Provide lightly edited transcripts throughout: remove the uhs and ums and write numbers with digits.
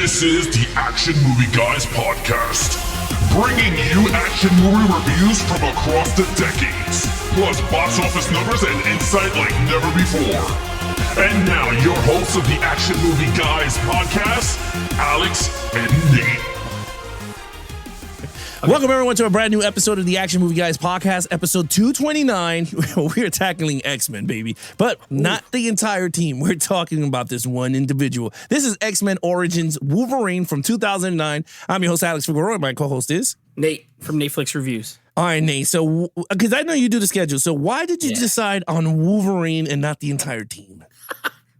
This is the Action Movie Guys podcast, bringing you action movie reviews from across the decades, plus box office numbers and insight like never before. And now, your hosts of the Action Movie Guys podcast, Alex and Nate. Welcome, everyone, to a brand new episode of the Action Movie Guys podcast, episode 229. We're tackling X-Men, baby, but not the entire team. We're talking about this one individual. This is X-Men Origins Wolverine from 2009. I'm your host, Alex Figueroa. My co-host is Nate from Netflix Reviews. All right, Nate. So, because I know you do the schedule, so why did you decide on Wolverine and not the entire team?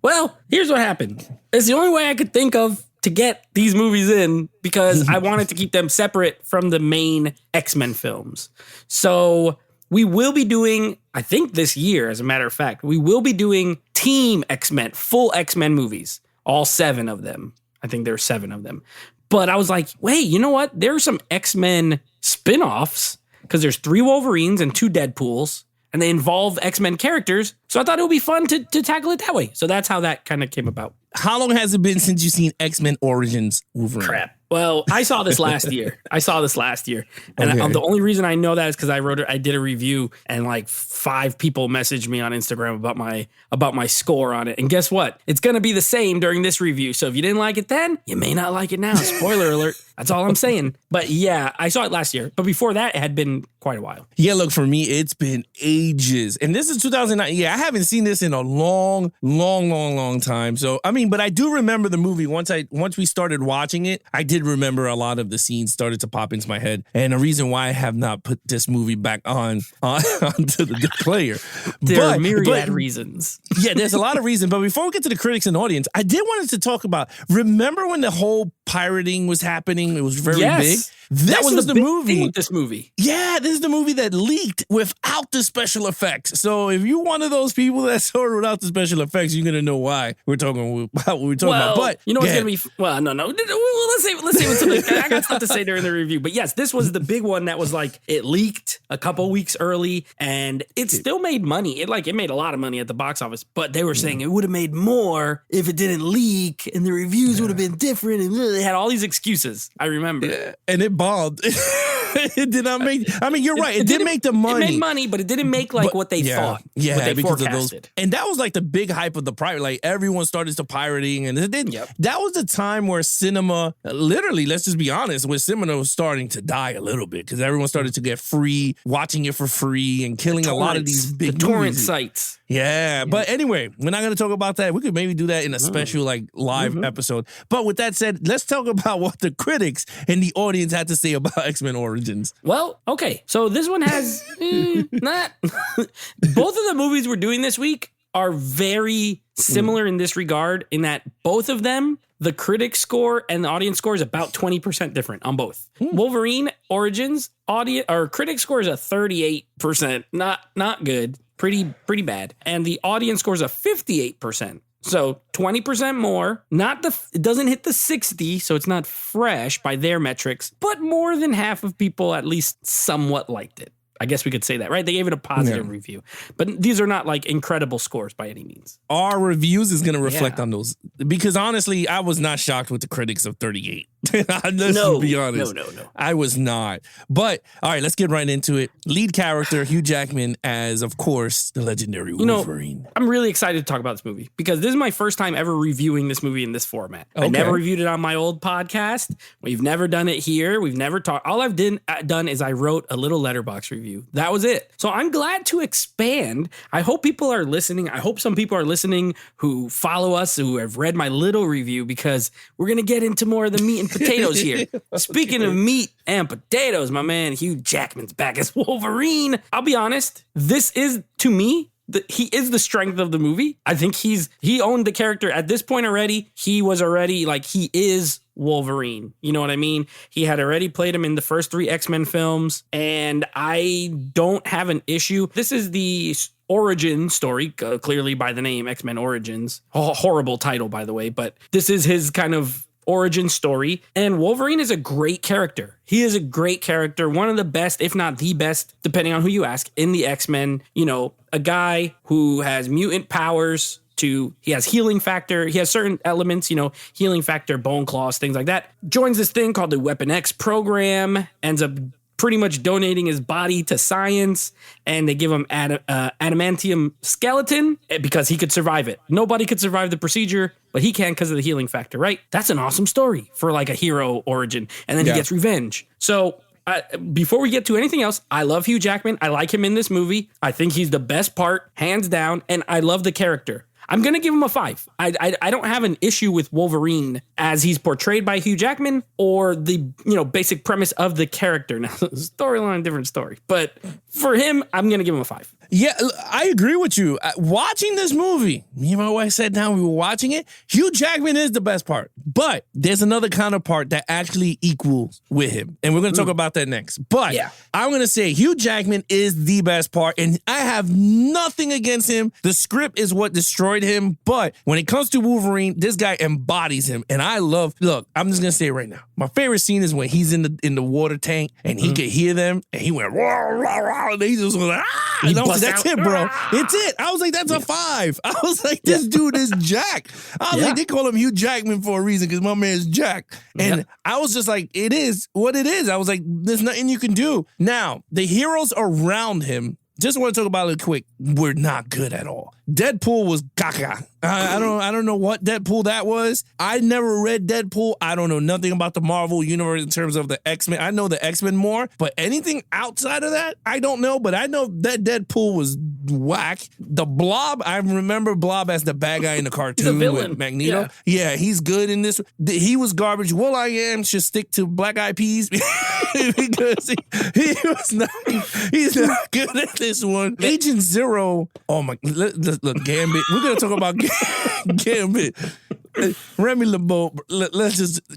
Well, here's what happened. It's the only way I could think of to get these movies in because I wanted to keep them separate from the main X-Men films. So we will be doing, I think this year, as a matter of fact, we will be doing Team X-Men, full X-Men movies, all 7 of them. I think there are 7 of them. But I was like, wait, you know what? There are some X-Men spin-offs because there's 3 Wolverines and 2 Deadpools, and they involve X-Men characters. So I thought it would be fun to tackle it that way. So that's how that kind of came about. How long has it been since you've seen X-Men Origins Wolverine? Crap. Well, I saw this last year. And Okay. the only reason I know that is because I did a review and like 5 people messaged me on Instagram about my score on it. And guess what? It's going to be the same during this review. So if you didn't like it then, you may not like it now. Spoiler alert. That's all I'm saying. But yeah, I saw it last year. But before that, it had been quite a while. Yeah, look, for me, it's been ages. And this is 2009. Yeah, I haven't seen this in a long time. So, I mean, but I do remember the movie. Once we started watching it, I did remember a lot of the scenes started to pop into my head. And the reason why I have not put this movie back onto the player. There are myriad reasons. Yeah, there's a lot of reasons. But before we get to the critics and audience, I did want to talk about, remember when the whole pirating was happening? It was very big. That was the movie. With this movie. Yeah, this is the movie that leaked without the special effects. So if you're one of those people that saw it without the special effects, you're gonna know why we're talking about what we're talking about. But you know what's gonna be? Well, no. Let's say what's something. I got stuff to say during the review. But yes, this was the big one that was like it leaked a couple weeks early, and it still made money. It made a lot of money at the box office. But they were saying it would have made more if it didn't leak, and the reviews would have been different. And they had all these excuses. I remember. Yeah, and it bombed. It did not make. I mean, you're right. It did make the money. It made money, but it didn't make what they thought. Yeah, what they because forecasted. Of those. And that was like the big hype of the pirate. Like everyone started to pirating, and that was the time where cinema, literally, let's just be honest, where cinema was starting to die a little bit because everyone started to get free, watching it for free, and killing a lot of these big torrent sites. Yeah, but anyway, we're not going to talk about that. We could maybe do that in a special live episode. But with that said, let's talk about what the critics and the audience had to say about X-Men Origins. Well, okay, so this one has not. Both of the movies we're doing this week are very similar in this regard, in that both of them, the critic score and the audience score is about 20% different on both. Wolverine Origins critic score is a 38%, not good. Pretty bad. And the audience score is a 58%. So 20% more, it doesn't hit the 60, so it's not fresh by their metrics, but more than half of people at least somewhat liked it. I guess we could say that, right? They gave it a positive review. But these are not like incredible scores by any means. Our reviews is going to reflect on those. Because honestly, I was not shocked with the critics of 38. Let's be honest. No. I was not. But, all right, let's get right into it. Lead character, Hugh Jackman, as, of course, the legendary Wolverine. I'm really excited to talk about this movie because this is my first time ever reviewing this movie in this format. Okay. I never reviewed it on my old podcast. We've never done it here. We've never talked. All I've done is I wrote a little letterbox review. That was it. So I'm glad to expand. I hope people are listening. I hope some people are listening who follow us, who have read my little review, because we're going to get into more of the meat and potatoes here. Speaking of meat and potatoes, my man Hugh Jackman's back as Wolverine. I'll be honest. This is, to me, he is the strength of the movie. I think he owned the character at this point already. He was already he is Wolverine. You know what I mean? He had already played him in the first 3 X-Men films, and I don't have an issue. This is the origin story, clearly by the name X-Men Origins. Horrible title, by the way, but this is his kind of origin story. And Wolverine is a great character. He is a great character, one of the best, if not the best, depending on who you ask, in the X-Men. You know, a guy who has mutant powers, to, he has healing factor. He has certain elements, healing factor, bone claws, things like that. Joins this thing called the Weapon X program, ends up pretty much donating his body to science, and they give him adamantium skeleton because he could survive it. Nobody could survive the procedure, but he can because of the healing factor, right? That's an awesome story for like a hero origin. And then he gets revenge. So before we get to anything else, I love Hugh Jackman. I like him in this movie. I think he's the best part, hands down, and I love the character. I'm going to give him a 5. I don't have an issue with Wolverine as he's portrayed by Hugh Jackman or the, basic premise of the character. Now, storyline, different story. But for him, I'm going to give him a 5. Yeah, I agree with you. Watching this movie, me and my wife sat down, we were watching it. Hugh Jackman is the best part, but there's another counterpart that actually equals with him. And we're going to talk about that next. But I'm going to say Hugh Jackman is the best part, and I have nothing against him. The script is what destroyed him. But when it comes to Wolverine, this guy embodies him. And look, I'm just going to say it right now. My favorite scene is when he's in the water tank and he could hear them and he went, rah, rah, rah, and he just was like, that's it, bro. It's it. I was like, that's a 5. I was like, this dude is Jack. I was like, they call him Hugh Jackman for a reason because my man's Jack. And I was just like, it is what it is. I was like, there's nothing you can do. Now, the heroes around him, just want to talk about it quick, we're not good at all. Deadpool was caca. I don't know what Deadpool that was. I never read Deadpool. I don't know nothing about the Marvel universe in terms of the X-Men. I know the X-Men more, but anything outside of that, I don't know. But I know that Deadpool was whack. The Blob, I remember Blob as the bad guy in the cartoon with Magneto. Yeah, he's good in this. He was garbage. Will.i.am should stick to Black Eyed Peas because he's not good at this one. Agent Zero. Oh my! Look, Gambit. We're gonna talk about Gambit. Remy LeBeau.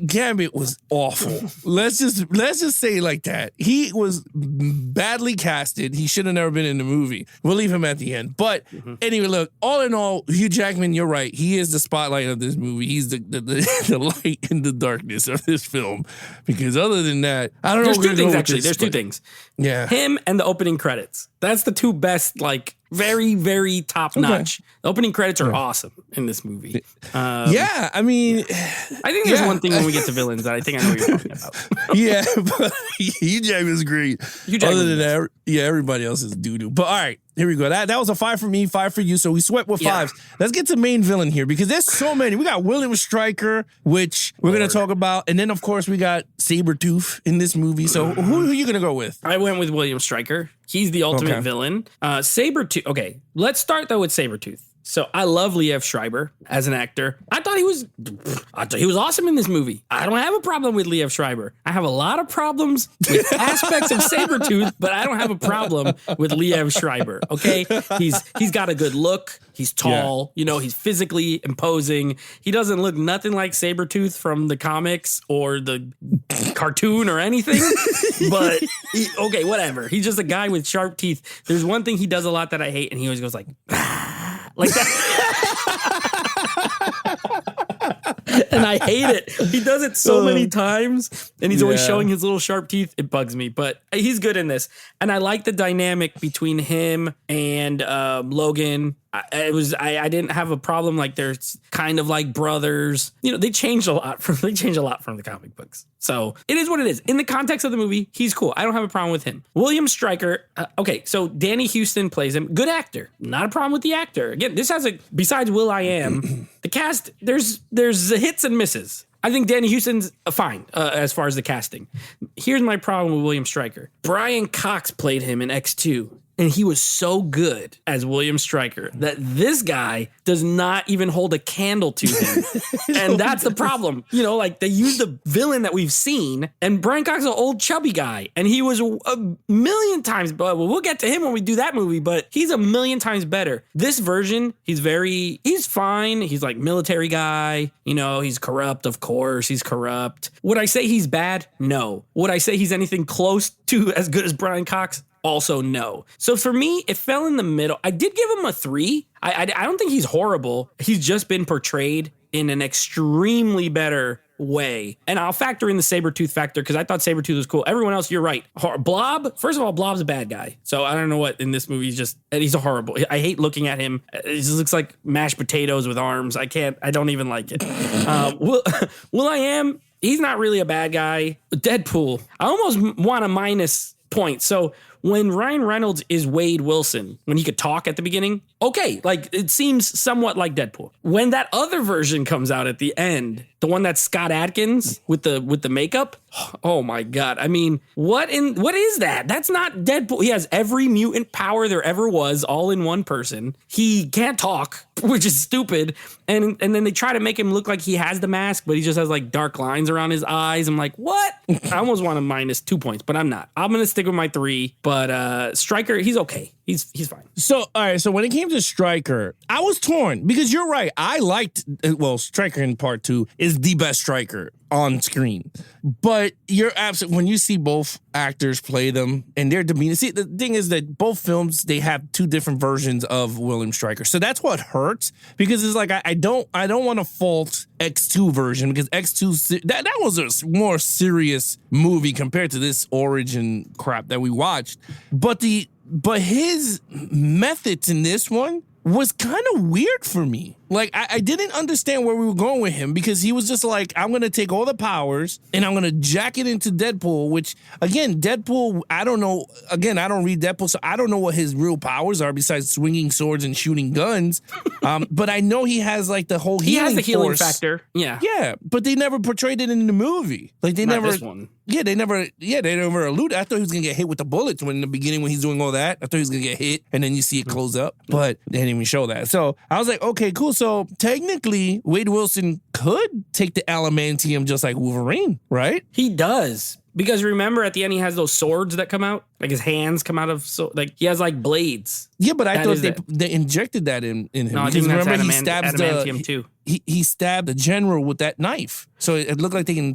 Gambit was awful. Let's just say it like that. He was badly casted. He should have never been in the movie. We'll leave him at the end. But anyway, look. All in all, Hugh Jackman, you're right. He is the spotlight of this movie. He's the light in the darkness of this film. Because other than that, I don't know. There's two things actually. There's two things. Yeah, him and the opening credits. That's the two best, very, very top notch. Okay. The opening credits are awesome in this movie. I mean, I think there's one thing when we get to villains that I think I know what you're talking about. But Hugh Jackman's great. Other than that, everybody else is doo doo. But all right, here we go. That was a 5 for me, 5 for you. So we swept with 5s. Let's get to main villain here because there's so many. We got William Stryker, which we're gonna talk about, and then of course we got Sabretooth in this movie. So who are you gonna go with? I went with William Stryker. He's the ultimate villain. Sabretooth. Okay, let's start though with Sabretooth. So I love Liev Schreiber as an actor. I thought he was awesome in this movie. I don't have a problem with Liev Schreiber. I have a lot of problems with aspects of Sabretooth, but I don't have a problem with Liev Schreiber. Okay, he's got a good look. He's tall. He's physically imposing. He doesn't look nothing like Sabretooth from the comics or the cartoon or anything. But okay, whatever. He's just a guy with sharp teeth. There's one thing he does a lot that I hate, and he always goes like that. And I hate it. He does it so many times, and he's always showing his little sharp teeth. It bugs me, but he's good in this. And I like the dynamic between him and Logan. I didn't have a problem. They're kind of like brothers. They changed a lot from the comic books. So it is what it is. In the context of the movie, he's cool. I don't have a problem with him. William Stryker. Okay, so Danny Houston plays him. Good actor. Not a problem with the actor. Again, this has besides Will.i.am, the cast, there's hits and misses. I think Danny Houston's fine as far as the casting. Here's my problem with William Stryker. Brian Cox played him in X2. And he was so good as William Stryker that this guy does not even hold a candle to him. And that's the problem. They use the villain that we've seen, and Brian Cox is an old chubby guy. And he was a million times, but we'll get to him when we do that movie, but he's a million times better. This version, he's fine. He's like military guy. He's corrupt, of course. He's corrupt. Would I say he's bad? No. Would I say he's anything close to as good as Brian Cox? Also, no. So for me, it fell in the middle. I did give him a 3. I don't think he's horrible. He's just been portrayed in an extremely better way. And I'll factor in the Sabretooth factor because I thought Sabretooth was cool. Everyone else, you're right. Blob, first of all, Blob's a bad guy. So I don't know what in this movie he's a horrible. I hate looking at him. It just looks like mashed potatoes with arms. I don't even like it. Will.i.am, he's not really a bad guy. Deadpool, I almost want a minus point. So when Ryan Reynolds is Wade Wilson, when he could talk at the beginning, okay, like it seems somewhat like Deadpool. When that other version comes out at the end, the one that's Scott Adkins with the makeup, oh my God. I mean, what is that? That's not Deadpool. He has every mutant power there ever was all in one person. He can't talk, which is stupid. And then they try to make him look like he has the mask, but he just has like dark lines around his eyes. I'm like, what? I almost want to minus 2 points, but I'm not. I'm going to stick with my 3. But Stryker, he's okay. He's fine. So, all right. So when it came to Stryker, I was torn because you're right. I liked, Stryker in part 2 is the best Stryker on screen. But you're absolutely, when you see both actors play them and their demeanor, see, the thing is that both films, they have 2 different versions of William Stryker. So that's what hurts because it's like, I don't want to fault X2 version because X2, that was a more serious movie compared to this origin crap that we watched. But his methods in this one was kind of weird for me. Like, I didn't understand where we were going with him because he was just like, I'm going to take all the powers and I'm going to jack it into Deadpool, which, again, Deadpool, I don't know. Again, I don't read Deadpool, so I don't know what his real powers are besides swinging swords and shooting guns. But I know he has, like, the whole healing He has the healing force. factor. Yeah. Yeah, but they never portrayed it in the movie. Like, they Not never... this one. Yeah, they never alluded. I thought he was going to get hit with the bullets when in the beginning when he's doing all that. I thought he was going to get hit, and then you see it close up. But they didn't even show that. So I was like, okay, cool. So technically, Wade Wilson could take the adamantium just like Wolverine, right? He does. Because remember at the end he has those swords that come out? Like his hands come out of, like he has like blades. Yeah, but I thought they injected that in him. No, I think that's remember he stabs adamantium too. He stabbed the general with that knife. So it looked like they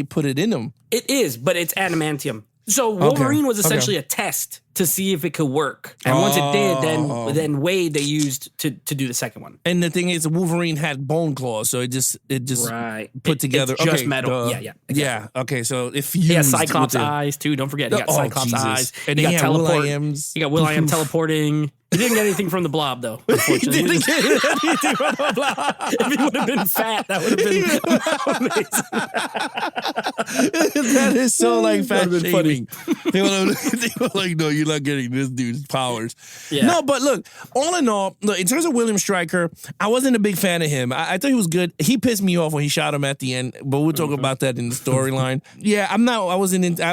put it in him. It is, but it's adamantium. So Wolverine was essentially a test to see if it could work. And once it did, then Wade they used to do the second one. And the thing is, Wolverine had bone claws, so it just put together. It's just metal. Yeah. Exactly. Yeah. Okay. So it fused. He has Cyclops eyes too. Don't forget, he got Cyclops eyes. And he got teleport. He got Will.i.am teleporting. He didn't get anything from the Blob, though, unfortunately. He didn't get anything from the Blob. If he would have been fat, that would have been amazing. That is so like fat shaming. They were like, no, you're not getting this dude's powers. Yeah. No, but look, all in all, in terms of William Stryker, I wasn't a big fan of him. I thought he was good. He pissed me off when he shot him at the end, but we'll talk about that in the storyline. Yeah, I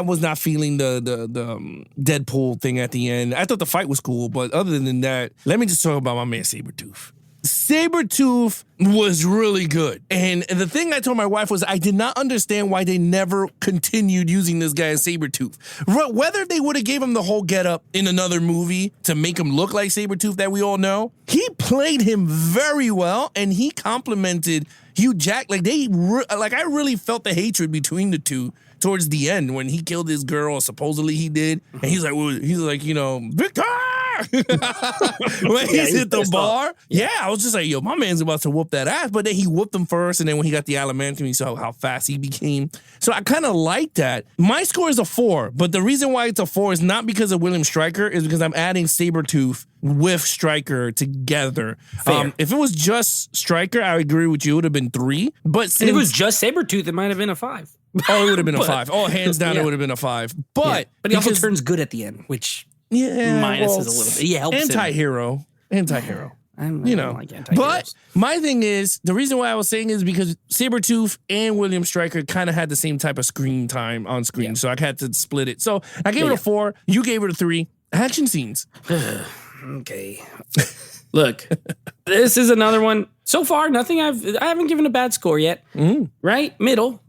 was not feeling the Deadpool thing at the end. I thought the fight was cool, but other than that, let me just talk about my man Sabretooth. Sabretooth was really good. And the thing I told my wife was I did not understand why they never continued using this guy as Sabretooth. Whether they would have gave him the whole getup in another movie to make him look like Sabretooth that we all know, he played him very well and he complimented Hugh Jack. Like I really felt the hatred between the two towards the end when he killed his girl, or supposedly he did. And he's like, Victor! When he's hit the bar. Yeah, I was just like, yo, my man's about to whoop that ass. But then he whooped him first. And then when he got the adamantium, you saw how fast he became. So I kind of like that. My score is a 4. But the reason why it's a 4 is not because of William Stryker. Is because I'm adding Sabretooth with Stryker together. If it was just Stryker, I agree with you. It would have been 3. But since if it was just Sabretooth, it might have been a 5. Oh, it would have been a 5. Oh, hands down, it would have been a 5. But he also turns good at the end, which minus is a little bit. He helps anti-hero. I don't like anti-heroes. But my thing is, the reason why I was saying is because Sabretooth and William Stryker kind of had the same type of screen time on screen. Yeah. So I had to split it. So I gave it a 4. You gave it a 3. Action scenes. Okay. Look, this is another one. So far, nothing I haven't given a bad score yet. Right? Middle.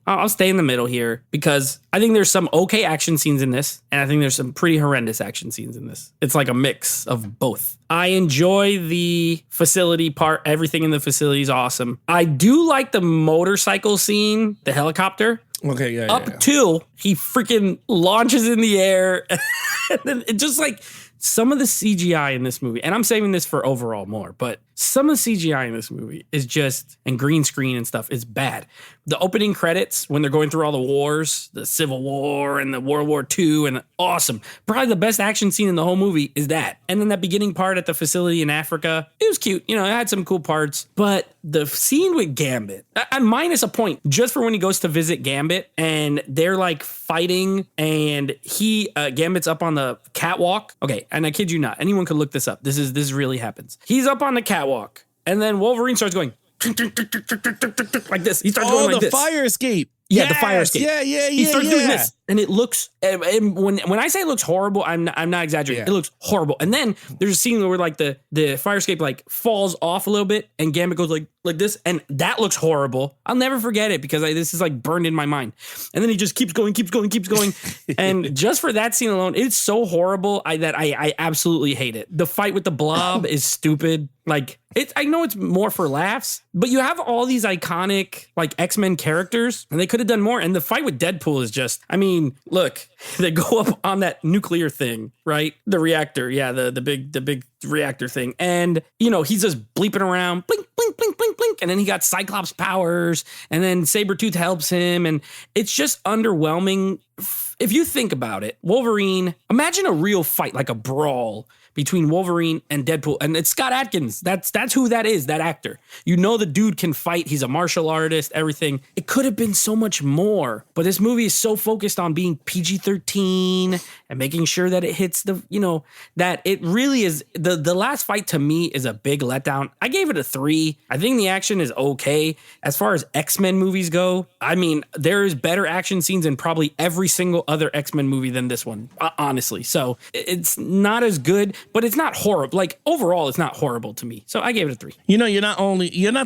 I'll stay in the middle here because I think there's some okay action scenes in this, and I think there's some pretty horrendous action scenes in this. It's like a mix of both. I enjoy the facility part. Everything in the facility is awesome. I do like the motorcycle scene, the helicopter. Okay, Up till he freaking launches in the air. And then it just like some of the CGI in this movie, and I'm saving this for overall more, but Some of the CGI in this movie is just, and green screen and stuff is bad. The opening credits, when they're going through all the wars, the Civil War and the World War II, and awesome. Probably the best action scene in the whole movie is that. And then that beginning part at the facility in Africa, it was cute. You know, it had some cool parts. But the scene with Gambit, I'm minus a point just for when he goes to visit Gambit and they're like fighting and Gambit's up on the catwalk. Okay, and I kid you not, anyone could look this up. This really happens. He's up on the catwalk and then Wolverine starts going like this. He starts going like this. Oh, the fire escape. Yeah, the fire escape. Yeah. He starts doing this, and it looks. And when I say it looks horrible, I'm not exaggerating. Yeah. It looks horrible. And then there's a scene where like the fire escape like falls off a little bit, and Gambit goes like this, and that looks horrible. I'll never forget it because this is like burned in my mind. And then he just keeps going, and just for that scene alone, it's so horrible that I absolutely hate it. The fight with the Blob is stupid. Like I know it's more for laughs, but you have all these iconic like X-Men characters, and they could have done more. And the fight with Deadpool is just, I mean, look, they go up on that nuclear thing, right? The reactor, yeah, the big reactor thing, and you know he's just bleeping around, blink, blink, blink, blink, blink, and then he got Cyclops powers, and then Sabretooth helps him, and it's just underwhelming. If you think about it, Wolverine, imagine a real fight, like a brawl between Wolverine and Deadpool, and it's Scott Adkins. That's who that is, that actor. You know the dude can fight. He's a martial artist, everything. It could have been so much more, but this movie is so focused on being PG-13 and making sure that it hits the, you know, that it really is, the last fight to me is a big letdown. I gave it a 3. I think the action is okay. As far as X-Men movies go, I mean, there is better action scenes in probably every single other X-Men movie than this one, honestly. So it's not as good, but it's not horrible. Like overall, it's not horrible to me. So I gave it a 3. You know, you're not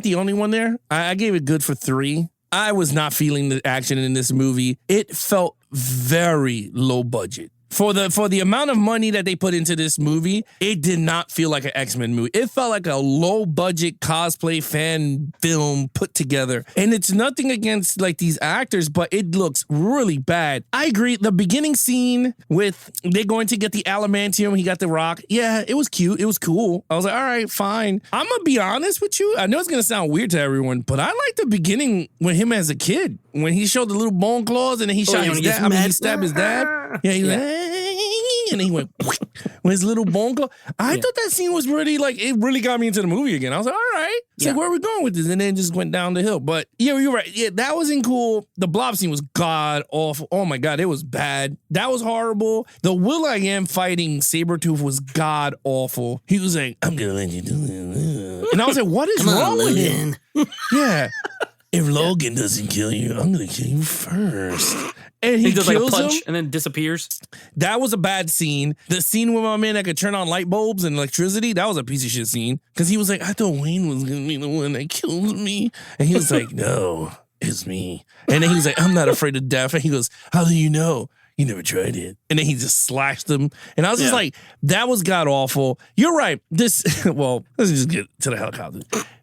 the only one there. I gave it good for 3. I was not feeling the action in this movie. It felt very low budget. For the amount of money that they put into this movie, it did not feel like an X-Men movie. It felt like a low-budget cosplay fan film put together. And it's nothing against like these actors, but it looks really bad. I agree. The beginning scene with they're going to get the adamantium, he got the rock. Yeah, it was cute. It was cool. I was like, all right, fine. I'm going to be honest with you. I know it's going to sound weird to everyone, but I like the beginning with him as a kid. When he showed the little bone claws and then he shot his dad. I mean, he stabbed his dad. Yeah, he went, and he went with his little bone claw. I thought that scene was really like, it really got me into the movie again. I was like, all right. It's like, where are we going with this? And then just went down the hill. But yeah, you're right. Yeah, that wasn't cool. The Blob scene was god awful. Oh my God, it was bad. That was horrible. The Will.i.am fighting Sabretooth was god awful. He was like, I'm going to let you do it. And I was like, what is wrong with him? Yeah. If Logan doesn't kill you, I'm going to kill you first. And he does kills like a punch him and then disappears. That was a bad scene. The scene with my man that could turn on light bulbs and electricity, that was a piece of shit scene. Because he was like, I thought Wayne was going to be the one that killed me. And he was like, no, it's me. And then he was like, I'm not afraid of death. And he goes, how do you know? You never tried it. And then he just slashed them. And I was just like, that was god awful. You're right. Well, let's just get to the helicopter.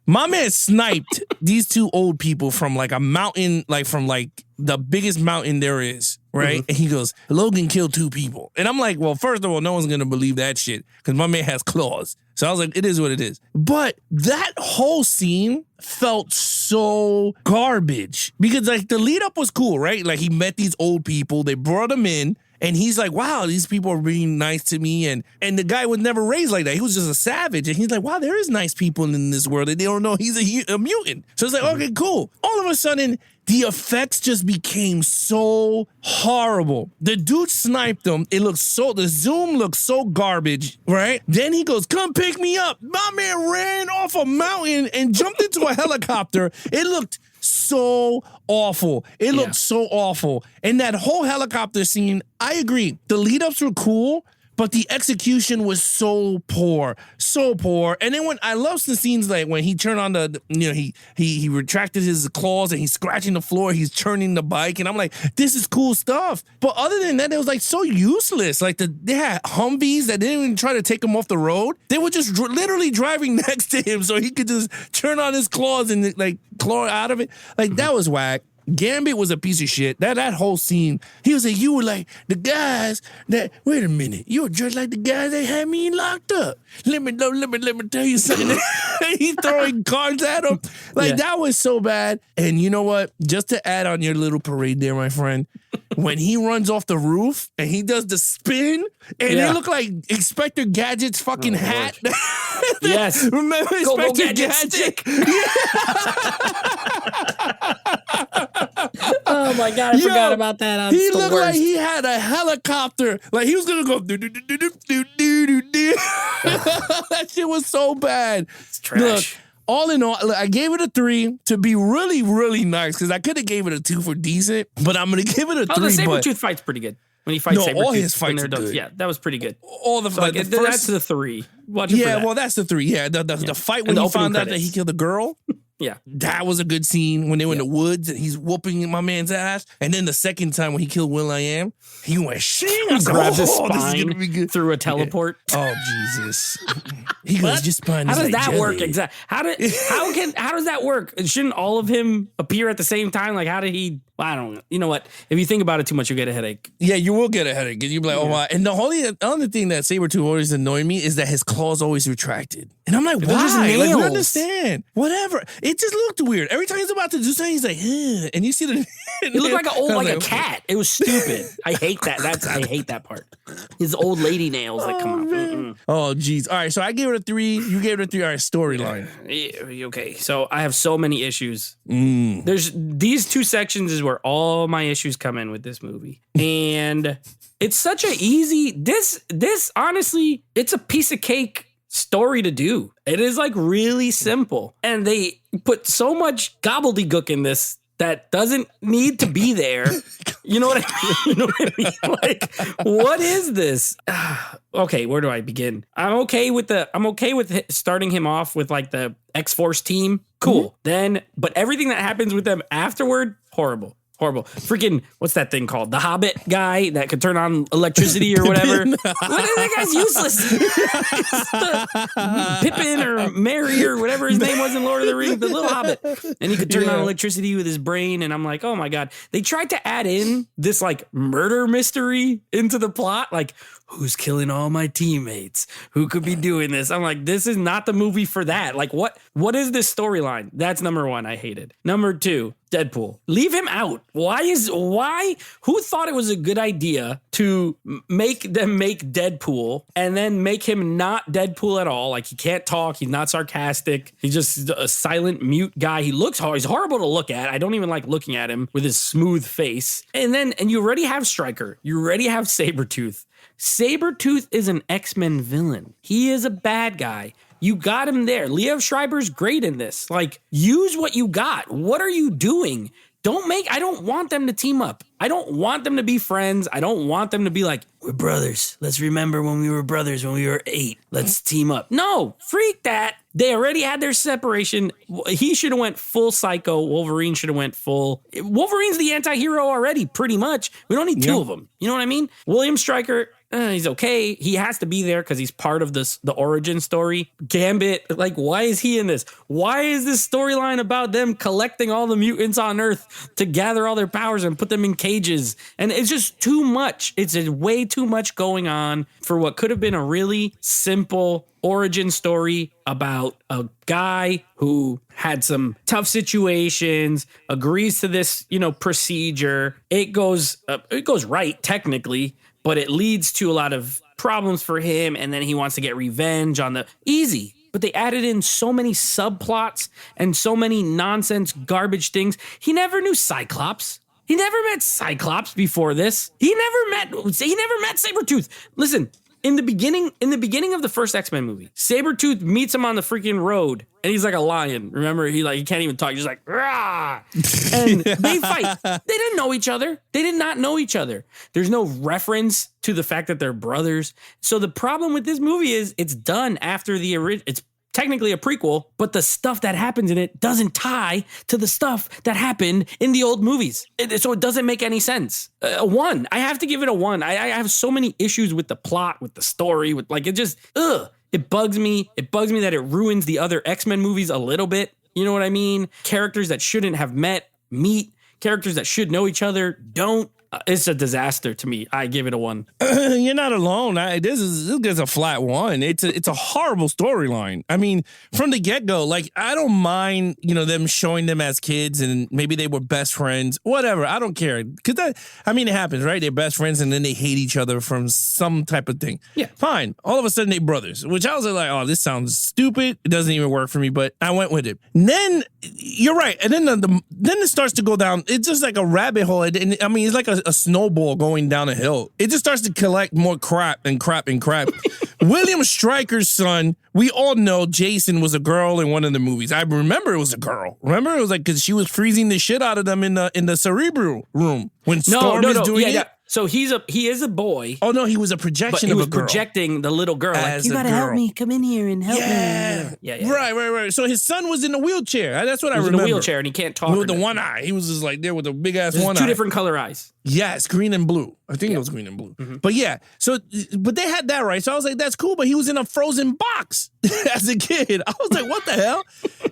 My man sniped these 2 old people from like a mountain, like from like the biggest mountain there is, right? Mm-hmm. And he goes, Logan killed 2 people. And I'm like, well, first of all, no one's going to believe that shit because my man has claws. So I was like, it is what it is. But that whole scene felt so garbage because like the lead up was cool, right? Like he met these old people, they brought him in. And he's like, wow, these people are being nice to me. And the guy was never raised like that. He was just a savage. And he's like, wow, there is nice people in this world. And they don't know he's a mutant. So it's like, okay, cool. All of a sudden, the effects just became so horrible. The dude sniped him. The zoom looks so garbage, right? Then he goes, come pick me up. My man ran off a mountain and jumped into a helicopter. It looked so awful. It looked so awful. And that whole helicopter scene, I agree. The lead-ups were cool, but the execution was so poor. So poor. And then when I love the scenes like when he turned on he retracted his claws and he's scratching the floor, he's turning the bike, and I'm like, this is cool stuff. But other than that, it was like so useless. Like they had Humvees that didn't even try to take him off the road. They were just literally driving next to him so he could just turn on his claws and like claw out of it. Like that was whack. Gambit was a piece of shit. That whole scene, he was like, you were like the guys that, wait a minute, you were just like the guys that had me locked up. Let me tell you something. He throwing cards at him. Like, that was so bad. And you know what? Just to add on your little parade there, my friend, when he runs off the roof and he does the spin, and it looked like Inspector Gadget's fucking hat. Yes. Remember Inspector Gadget? Oh my God, I forgot about that. He looked like he had a helicopter. Like he was gonna go do do do do do do do do. That shit was so bad. It's trash. Look, all in all, I gave it a 3 to be really, really nice, because I could have gave it a 2 for decent, but I'm gonna give it a 3. The Sabretooth fight's pretty good. When he fights Sabretooth. All his fights are good. Yeah, that was pretty good. All the fights. That's the 3. Watch it for that. Well, that's the 3. Yeah, the fight when he found out that he killed the girl. Yeah. That was a good scene when they were in the woods and he's whooping my man's ass. And then the second time when he killed Will.i.am, he went shing. He grabs his spine this is gonna be good. through a teleport. Oh, Jesus. He goes, your spine How is does like that jelly. work exactly? How does that work? Shouldn't all of him appear at the same time? Like, how did he? I don't know. You know what? If you think about it too much, you'll get a headache. Yeah, you will get a headache. You'll be like, oh, wow. And the only thing that Sabretooth always annoyed me is that his claws always retracted. And I'm like, They're just why? Like, nails. we understand. Whatever. It just looked weird. Every time he's about to do something, he's like, huh. And you see the... He looked like a cat. It was stupid. I hate that. I hate that part. His old lady nails that come out. Oh, geez. All right, so I gave it a 3. You gave it a 3. All right, storyline. Okay, so I have so many issues. There's these 2 sections is where all my issues come in with this movie. And it's such a easy... This, honestly, it's a piece of cake story to do. It is like really simple. And they put so much gobbledygook in this that doesn't need to be there. You know what I mean? Like, what is this? Okay, where do I begin? I'm okay with starting him off with like the X-Force team. Cool. Then, but everything that happens with them afterward, horrible. Freaking, what's that thing called? The Hobbit guy that could turn on electricity or whatever. That guy's useless. Pippin or Merry or whatever his name was in Lord of the Rings, the little Hobbit. And he could turn on electricity with his brain. And I'm like, oh my God. They tried to add in this like murder mystery into the plot. Like, who's killing all my teammates? Who could be doing this? I'm like, this is not the movie for that. Like, what is this storyline? That's number 1. I hated. Number 2, Deadpool. Leave him out. Why? Who thought it was a good idea to make Deadpool and then make him not Deadpool at all? Like, he can't talk. He's not sarcastic. He's just a silent, mute guy. He looks hard. He's horrible to look at. I don't even like looking at him with his smooth face. And you already have Stryker. You already have Sabretooth. Sabretooth is an X-Men villain. He is a bad guy. You got him there. Liev Schreiber's great in this. Like, use what you got. What are you doing? I don't want them to team up. I don't want them to be friends. I don't want them to be like, we're brothers. Let's remember when we were brothers when we were 8. Let's team up. No, freak that. They already had their separation. He should have went full psycho. Wolverine should have went full. Wolverine's the anti-hero already, pretty much. We don't need 2 of them. You know what I mean? William Stryker, he's okay. He has to be there because he's part of the origin story. Gambit, like, why is he in this? Why is this storyline about them collecting all the mutants on Earth to gather all their powers and put them in cages? And it's just too much. It's way too much going on for what could have been a really simple origin story about a guy who had some tough situations, agrees to this, procedure. It goes right technically, but it leads to a lot of problems for him. And then he wants to get revenge on the easy. But they added in so many subplots and so many nonsense garbage things. He never knew Cyclops. He never met Cyclops before this. He never met Sabretooth. Listen, in the beginning of the first X-Men movie, Sabretooth meets him on the freaking road and he's like a lion. Remember, he can't even talk. He's like, rah! And they fight. They didn't know each other. They did not know each other. There's no reference to the fact that they're brothers. So the problem with this movie is it's done after the original. It's technically a prequel, but the stuff that happens in it doesn't tie to the stuff that happened in the old movies. So it doesn't make any sense. A 1. I have to give it a 1. I have so many issues with the plot, with the story, with it just, it bugs me. It bugs me that it ruins the other X-Men movies a little bit. You know what I mean? Characters that shouldn't have meet. Characters that should know each other don't. It's a disaster to me. I give it a 1. You're not alone. This is a flat 1. It's a horrible storyline. I mean, from the get-go, like, I don't mind, them showing them as kids and maybe they were best friends, whatever. I don't care. Because it happens, right? They're best friends and then they hate each other from some type of thing. Yeah. Fine. All of a sudden they're brothers, which I was like, oh, this sounds stupid. It doesn't even work for me, but I went with it. And then, you're right. And then then it starts to go down. It's just like a rabbit hole. And it's like a snowball going down a hill. It just starts to collect more crap and crap and crap. William Stryker's son, we all know Jason was a girl in one of the movies. I remember it was a girl. Remember it was like because she was freezing the shit out of them in the cerebral room when Storm is doing it. So he is a boy. Oh no, he was a projection of a girl. He was projecting the little girl. Like, you gotta help me. Come in here and help me. Yeah. Right. So his son was in a wheelchair. That's what I remember. In a wheelchair and he can't talk. With the one eye, he was just like there with a big ass one eye. 2 different color eyes. Yes, green and blue. I think it was green and blue. Mm-hmm. But yeah, but they had that right. So I was like, that's cool. But he was in a frozen box as a kid. I was like, what the hell?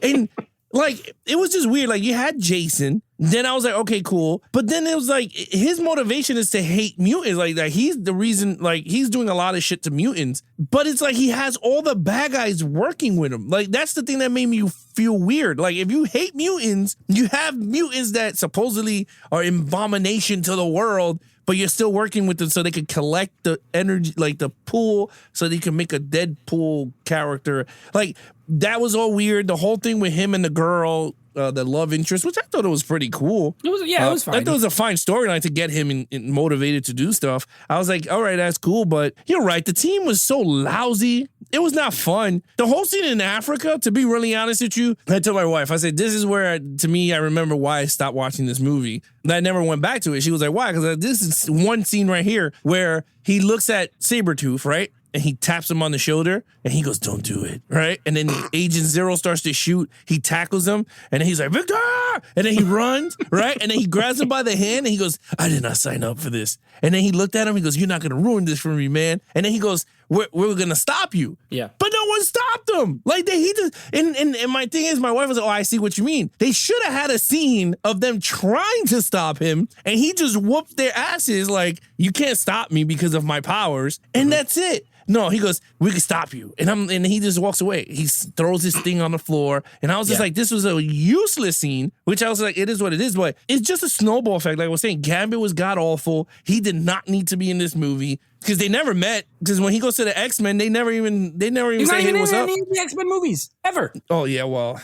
And like, it was just weird. Like, you had Jason. Then I was like, okay, cool. But then it was like, his motivation is to hate mutants. Like he's the reason, like, he's doing a lot of shit to mutants. But it's like he has all the bad guys working with him. Like, that's the thing that made me feel weird. Like, if you hate mutants, you have mutants that supposedly are an abomination to the world, but you're still working with them so they can collect the energy, like the pool, so they can make a Deadpool character. Like, that was all weird. The whole thing with him and the girl, the love interest, which I thought it was pretty cool. It was fine. I thought it was a fine storyline to get him motivated to do stuff. I was like, all right, that's cool. But you're right. The team was so lousy. It was not fun. The whole scene in Africa, to be really honest with you, I told my wife, I said, this is where, to me, I remember why I stopped watching this movie. And I never went back to it. She was like, why? Because this is one scene right here where he looks at Sabretooth, right? And he taps him on the shoulder and he goes, don't do it, right? And then Agent Zero starts to shoot. He tackles him and then he's like, Victor! And then he runs, right? And then he grabs him by the hand and he goes, I did not sign up for this. And then he looked at him, he goes, you're not going to ruin this for me, man. And then he goes, we're going to stop you. Yeah. But no one stopped him. Like, he just, and my thing is, my wife was like, oh, I see what you mean. They should have had a scene of them trying to stop him and he just whooped their asses like, you can't stop me because of my powers. And that's it. No, he goes, we can stop you. And he just walks away. He throws his thing on the floor. And I was just like, this was a useless scene, which I was like, it is what it is. But it's just a snowball effect. Like I was saying, Gambit was god awful. He did not need to be in this movie because they never met. Because when he goes to the X-Men, they never even say, hey, what's up? He's not even in the X-Men movies, ever. Oh, yeah, well,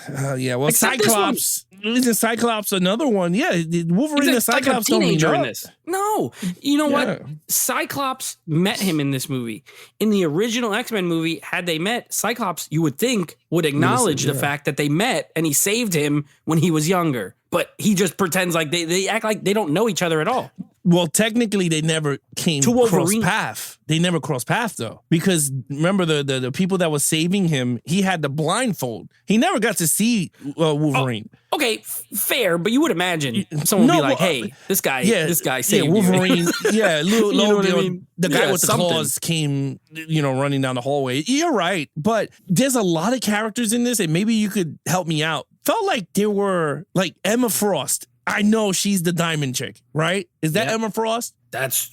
except Cyclops. Isn't Cyclops another one? Yeah, Wolverine and Cyclops don't meet up. No, you know what? Cyclops met him in this movie. In the original X-Men movie, had they met, Cyclops, you would think, would acknowledge the fact that they met and he saved him when he was younger. But he just pretends like they act like they don't know each other at all. Well, technically, they never came cross path. They never crossed paths, though. Because remember, the people that was saving him, he had the blindfold. He never got to see Wolverine. Oh, okay, fair, but you would imagine someone would be like, hey, this guy saved Wolverine, you. Wolverine, you know what I mean? The guy with the claws came, running down the hallway. You're right, but there's a lot of characters in this, and maybe you could help me out. Felt like there were, like, Emma Frost. I know she's the diamond chick, right? Is that Emma Frost? That's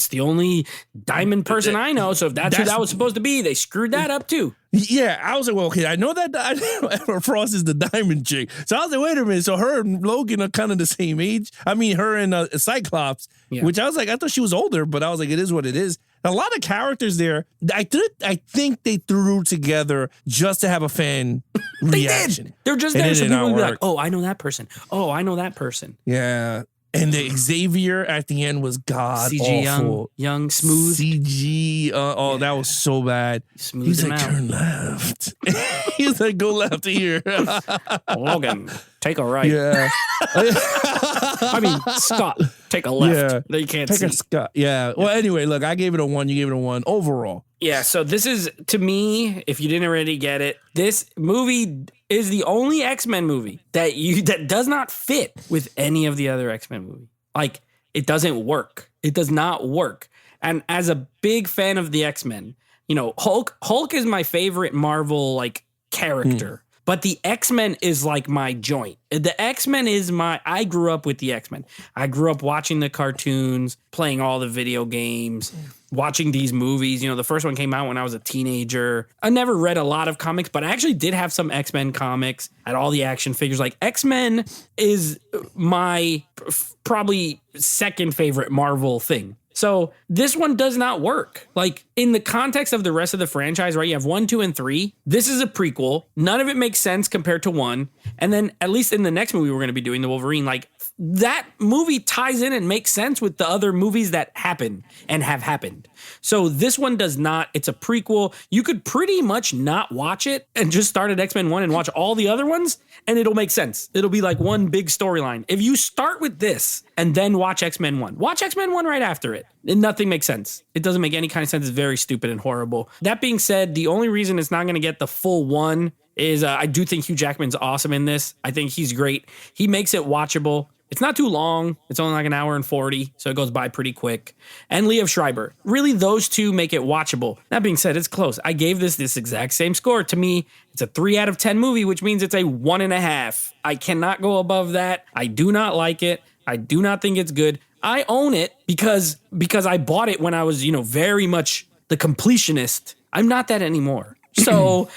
the only diamond person I know. So if that's who that was supposed to be, they screwed that up too. Yeah, I was like, well, okay, I know Emma Frost is the diamond chick. So I was like, wait a minute. So her and Logan are kind of the same age. I mean, her and Cyclops, which I was like, I thought she was older, but I was like, it is what it is. A lot of characters there. I think they threw together just to have a fan reaction. Did. They're just there so people would be like, oh, I know that person. Oh, I know that person. Yeah. And the Xavier at the end was god CG awful. Young, smooth. CG. That was so bad. He's like, turn left. He's like, go left here. Logan, take a right. Yeah. I mean, Scott, take a left. Yeah. You can't see. Scott. Yeah. Well, anyway, look, I gave it a 1. You gave it a 1 overall. Yeah. So this is, to me, if you didn't already get it, this movie is the only X-Men movie that does not fit with any of the other X-Men movies. Like, it doesn't work. It does not work. And as a big fan of the X-Men, Hulk is my favorite Marvel, like, character. But the X-Men is like my joint. The X-Men is I grew up with the X-Men. I grew up watching the cartoons, playing all the video games, watching these movies. You know, the first one came out when I was a teenager. I never read a lot of comics, but I actually did have some X-Men comics. I had all the action figures. Like, X-Men is my probably second favorite Marvel thing. So this one does not work. Like, in the context of the rest of the franchise, right? You have 1, 2, and 3. This is a prequel. None of it makes sense compared to 1. And then at least in the next movie we're going to be doing, the Wolverine, like, that movie ties in and makes sense with the other movies that happen and have happened. So this one does not. It's a prequel. You could pretty much not watch it and just start at X-Men 1 and watch all the other ones, and it'll make sense. It'll be like one big storyline. If you start with this and then watch X-Men 1, watch X-Men 1 right after it, and nothing makes sense. It doesn't make any kind of sense. It's very stupid and horrible. That being said, the only reason it's not going to get the full one is I do think Hugh Jackman's awesome in this. I think he's great. He makes it watchable. It's not too long. It's only like an hour and 40, so it goes by pretty quick. And Liev Schreiber. Really, those two make it watchable. That being said, it's close. I gave this exact same score. To me, it's a 3 out of 10 movie, which means it's a 1.5. I cannot go above that. I do not like it. I do not think it's good. I own it because I bought it when I was, very much the completionist. I'm not that anymore. So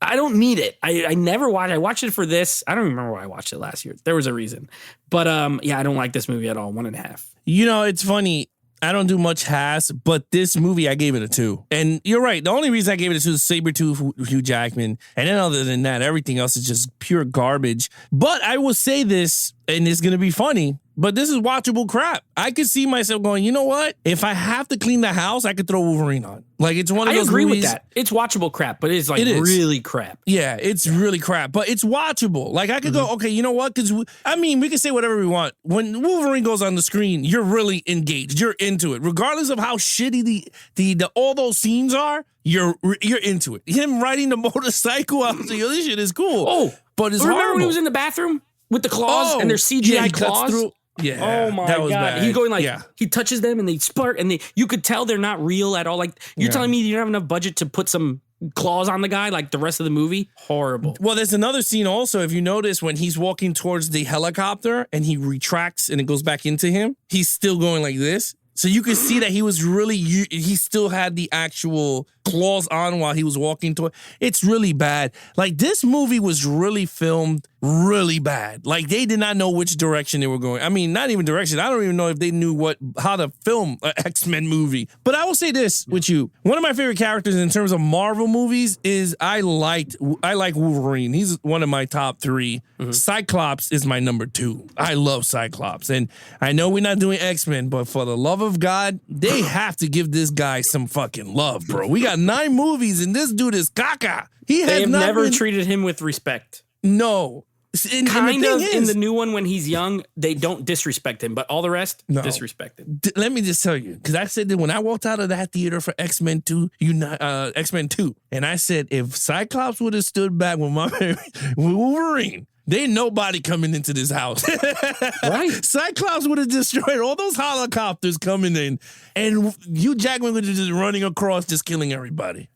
I don't need it. I never watched. I watched it for this. I don't remember why I watched it last year. There was a reason. But yeah, I don't like this movie at all. 1.5. It's funny. I don't do much Haas, but this movie, I gave it a 2. And you're right. The only reason I gave it a 2 is Sabretooth Hugh Jackman. And then other than that, everything else is just pure garbage. But I will say this, and it's going to be funny, but this is watchable crap. I could see myself going, you know what? If I have to clean the house, I could throw Wolverine on. Like, it's one of those movies. I agree movies, with that. It's watchable crap, but it's like really crap. Yeah, it's really crap, but it's watchable. Like, I could go, okay, you know what? Because, we can say whatever we want. When Wolverine goes on the screen, you're really engaged. You're into it. Regardless of how shitty the all those scenes are, you're into it. Him riding the motorcycle, I was like, yo, this shit is cool. Oh, but it's remember horrible. when he was in the bathroom with the claws and their CGI claws? Yeah. Oh my God. Bad. He's going he touches them and they spark and you could tell they're not real at all. Like, you're telling me you don't have enough budget to put some claws on the guy like the rest of the movie? Horrible. Well, there's another scene also, if you notice, when he's walking towards the helicopter and he retracts and it goes back into him, he's still going like this. So you can see that he still had the actual claws on while he was walking toward. It's really bad. Like, this movie was really filmed really bad. Like, they did not know which direction they were going. I mean, not even direction. I don't even know if they knew how to film an X-Men movie. But I will say this with you. One of my favorite characters in terms of Marvel movies is I like Wolverine. He's one of my top 3. Mm-hmm. Cyclops is my number 2. I love Cyclops. And I know we're not doing X-Men, but for the love of God, they have to give this guy some fucking love, bro. We got 9 movies and this dude is caca. They have never treated him with respect. No. In the new one when he's young, they don't disrespect him, but all the rest, disrespect him. Let me just tell you, because I said that when I walked out of that theater for X-Men 2, X-Men 2, and I said, if Cyclops would have stood back with Wolverine, there ain't nobody coming into this house. Right. Cyclops would have destroyed all those helicopters coming in, and Hugh Jackman would have just running across, just killing everybody.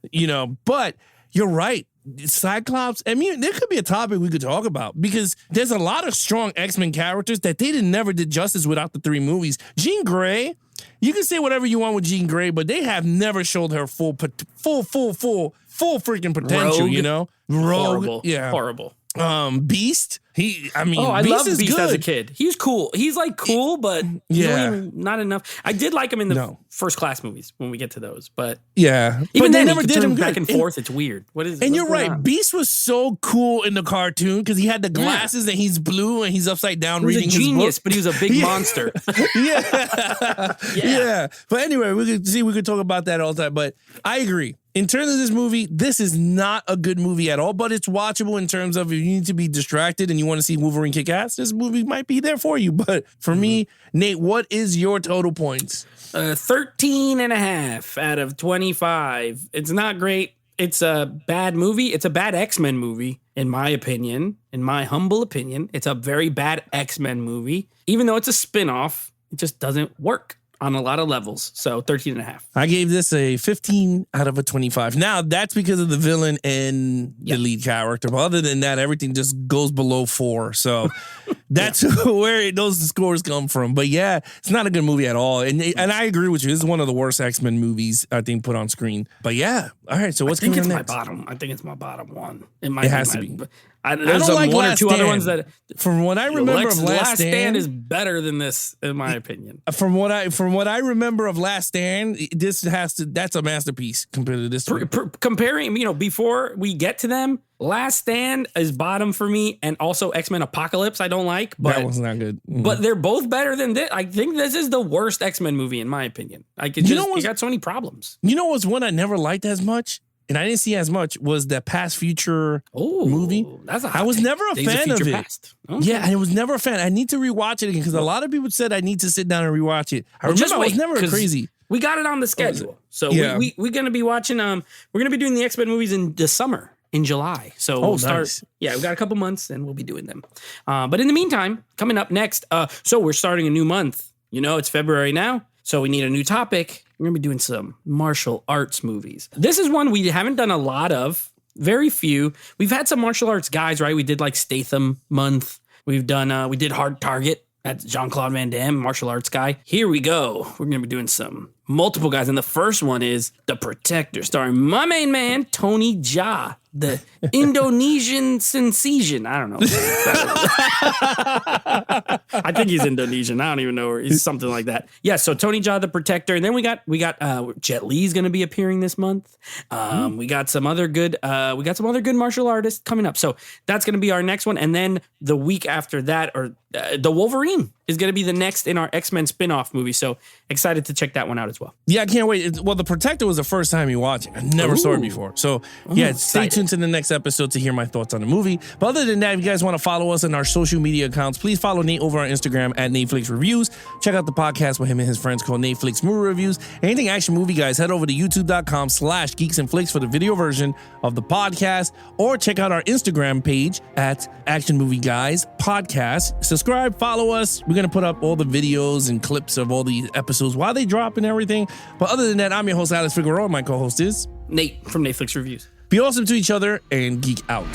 But you're right. Cyclops, I mean, there could be a topic we could talk about because there's a lot of strong X-Men characters that they never did justice without the 3 movies. Jean Grey, you can say whatever you want with Jean Grey, but they have never showed her full freaking potential, Rogue. Horrible. Yeah. Horrible. Beast. I loved is Beast good. as a kid. He's cool. He's like cool, but not enough. I did like him in the First Class movies when we get to those, but even but they never did him back and forth. It's weird. And you're right. On? Beast was so cool in the cartoon because he had the glasses and he's blue and he's upside down reading his book. He was a genius, but he was a big monster. Yeah. But anyway, we could talk about that all the time. But I agree. In terms of this movie, this is not a good movie at all, but it's watchable in terms of if you need to be distracted and you want to see Wolverine kick ass, this movie might be there for you. But for me, Nate, what is your total points? 13.5 out of 25. It's not great. It's a bad movie. It's a bad X-Men movie, in my opinion. In my humble opinion, it's a very bad X-Men movie. Even though it's a spinoff, it just doesn't work on a lot of levels. So 13 and a half. I gave this a 15 out of a 25. Now, that's because of the villain and the lead character. But other than that, everything just goes below 4. So that's where those scores come from. But yeah, it's not a good movie at all. And I agree with you. This is one of the worst X-Men movies, I think, put on screen. But yeah. All right. So what's coming next? I think it's my bottom one. It has to be. There's like one or two other ones that, from what I remember of Last Stand, is better than this, in my opinion. From what I remember of Last Stand, that's a masterpiece compared to this one. Comparing, before we get to them, Last Stand is bottom for me, and also X-Men Apocalypse I don't like. But that one's not good. But they're both better than this. I think this is the worst X-Men movie in my opinion. You got so many problems. You know what's one I never liked as much? And I didn't see as much was the Past Future movie. I was never a fan of it. Okay. Yeah, I was never a fan. I need to rewatch it again because a lot of people said I need to sit down and rewatch it. I was never crazy. We got it on the schedule, so we're gonna be watching. We're gonna be doing the X-Men movies in the summer in July. So we'll start. Nice. Yeah, we've got a couple months and we'll be doing them. But in the meantime, coming up next, so we're starting a new month. It's February now, so we need a new topic. We're going to be doing some martial arts movies. This is one we haven't done a lot of, very few. We've had some martial arts guys, right? We did like Statham month. We did Hard Target. That's Jean-Claude Van Damme, martial arts guy. Here we go. We're going to be doing some multiple guys. And the first one is The Protector, starring my main man, Tony Jaa, the Indonesian sensation. I don't know. I think he's Indonesian. I don't even know. He's something like that. Yeah. So Tony Jaa, the Protector, and then we got Jet Li's going to be appearing this month. We got some other good. Martial artists coming up. So that's going to be our next one, and then the week after that, the Wolverine is going to be the next in our X-Men spinoff movie. So excited to check that one out as well. Yeah, I can't wait. Well, The Protector was the first time you watch it. I never saw it before. So stay tuned to the next episode to hear my thoughts on the movie. But other than that, if you guys want to follow us on our social media accounts, please follow Nate over on Instagram at Netflix Reviews. Check out the podcast with him and his friends called Netflix Movie Reviews. Anything action movie, guys, head over to youtube.com/Geeks and Flicks for the video version of the podcast, or check out our Instagram page at Action Movie Guys Podcast. Subscribe, follow us. We're going to put up all the videos and clips of all the episodes while they drop and everything. But other than that, I'm your host, Alex Figueroa. My co-host is Nate from Netflix Reviews. Be awesome to each other and geek out.